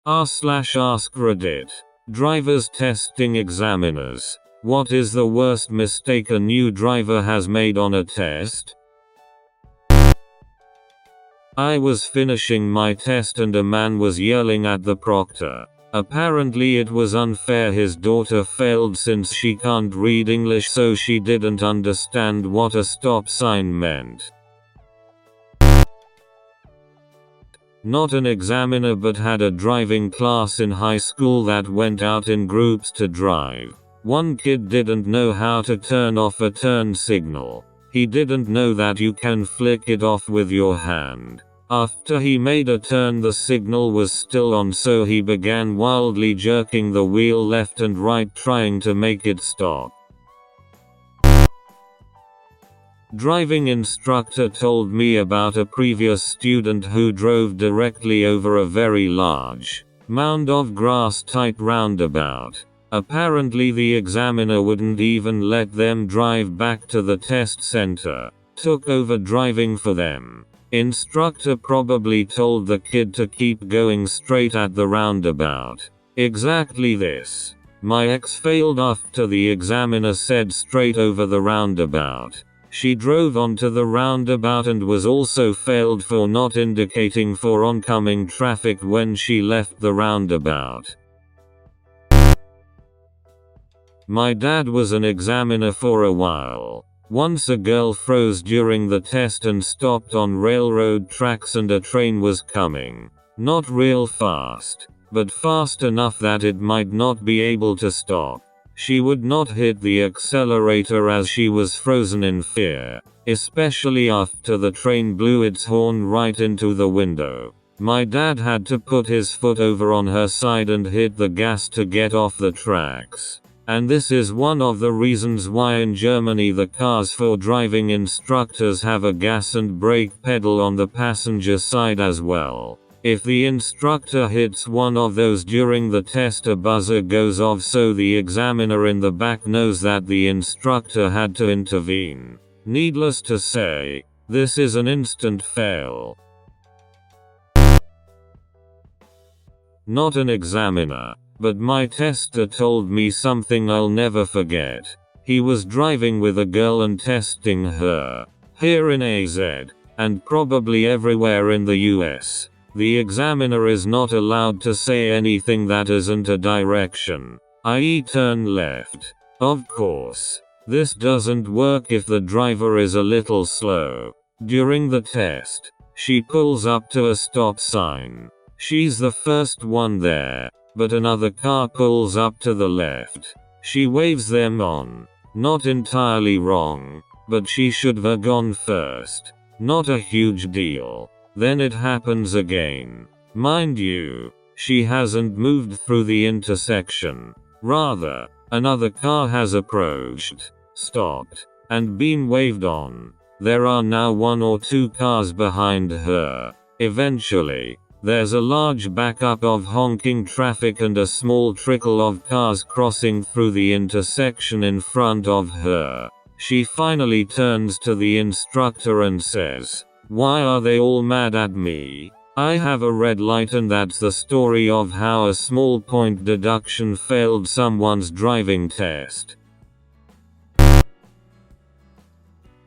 r/AskReddit. Drivers testing examiners. What is the worst mistake a new driver has made on a test? I was finishing my test and a man was yelling at the proctor. Apparently it was unfair, his daughter failed since she can't read English, so she didn't understand what a stop sign meant. Not an examiner, but had a driving class in high school that went out in groups to drive. One kid didn't know how to turn off a turn signal. He didn't know that you can flick it off with your hand. After he made a turn, the signal was still on, so he began wildly jerking the wheel left and right, trying to make it stop. Driving instructor told me about a previous student who drove directly over a very large mound of grass tight roundabout. Apparently the examiner wouldn't even let them drive back to the test center. Took over driving for them. Instructor probably told the kid to keep going straight at the roundabout. Exactly this. My ex failed after the examiner said straight over the roundabout. She drove onto the roundabout and was also failed for not indicating for oncoming traffic when she left the roundabout. My dad was an examiner for a while. Once a girl froze during the test and stopped on railroad tracks, and a train was coming. Not real fast, but fast enough that it might not be able to stop. She would not hit the accelerator as she was frozen in fear, especially after the train blew its horn right into the window. My dad had to put his foot over on her side and hit the gas to get off the tracks. And this is one of the reasons why in Germany the cars for driving instructors have a gas and brake pedal on the passenger side as well. If the instructor hits one of those during the test, a buzzer goes off, so the examiner in the back knows that the instructor had to intervene. Needless to say, this is an instant fail. Not an examiner, but my tester told me something I'll never forget. He was driving with a girl and testing her. Here in AZ, and probably everywhere in the US, the examiner is not allowed to say anything that isn't a direction, i.e. turn left. Of course, this doesn't work if the driver is a little slow. During the test, she pulls up to a stop sign. She's the first one there, but another car pulls up to the left. She waves them on. Not entirely wrong, but she should have gone first. Not a huge deal. Then it happens again. Mind you, she hasn't moved through the intersection. Rather, another car has approached, stopped, and been waved on. There are now 1 or 2 cars behind her. Eventually, there's a large backup of honking traffic and a small trickle of cars crossing through the intersection in front of her. She finally turns to the instructor and says, "Why are they all mad at me? I have a red light." And that's the story of how a small point deduction failed someone's driving test.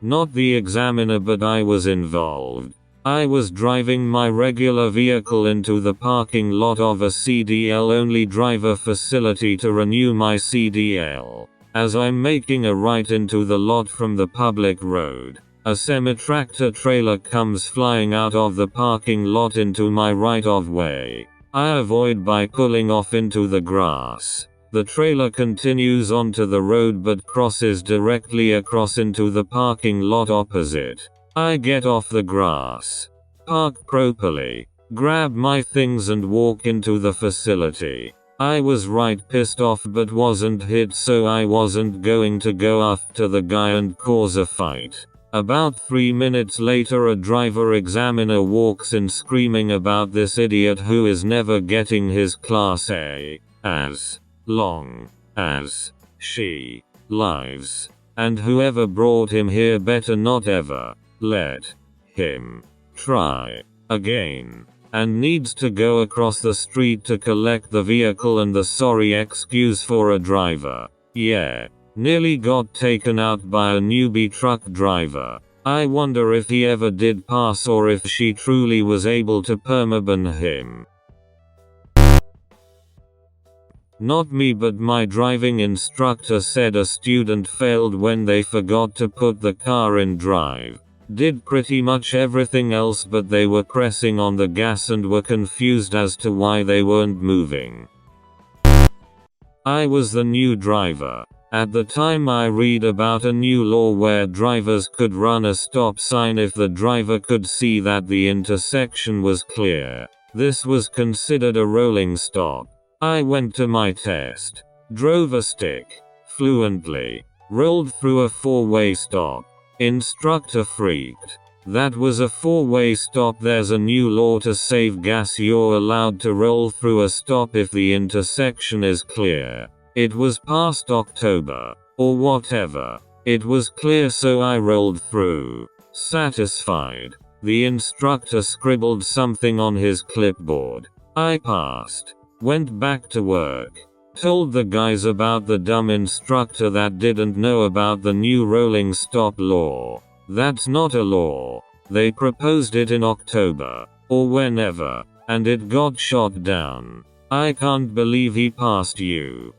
Not the examiner, but I was involved. I was driving my regular vehicle into the parking lot of a CDL-only driver facility to renew my CDL. As I'm making a right into the lot from the public road, a semi-tractor trailer comes flying out of the parking lot into my right-of-way. I avoid by pulling off into the grass. The trailer continues onto the road but crosses directly across into the parking lot opposite. I get off the grass, park properly, grab my things and walk into the facility. I was right pissed off but wasn't hit, so I wasn't going to go after the guy and cause a fight. About 3 minutes later, a driver examiner walks in screaming about this idiot who is never getting his Class A, as long as she lives. And whoever brought him here better not ever let him try again. and needs to go across the street to collect the vehicle and the sorry excuse for a driver. Yeah. Nearly got taken out by a newbie truck driver. I wonder if he ever did pass or if she truly was able to permaban him. Not me, but my driving instructor said a student failed when they forgot to put the car in drive. Did pretty much everything else, but they were pressing on the gas and were confused as to why they weren't moving. I was the new driver. At the time I read about a new law where drivers could run a stop sign if the driver could see that the intersection was clear. This was considered a rolling stop. I went to my test, drove a stick, fluently, rolled through a four-way stop. Instructor freaked. That was a four-way stop. There's a new law to save gas. You're allowed to roll through a stop if the intersection is clear. It was past October, or whatever. It was clear, so I rolled through. Satisfied. The instructor scribbled something on his clipboard. I passed. Went back to work. Told the guys about the dumb instructor that didn't know about the new rolling stop law. That's not a law. They proposed it in October, or whenever, and it got shot down. I can't believe he passed you.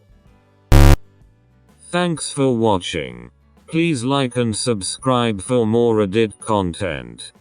Thanks for watching. Please like and subscribe for more Reddit content.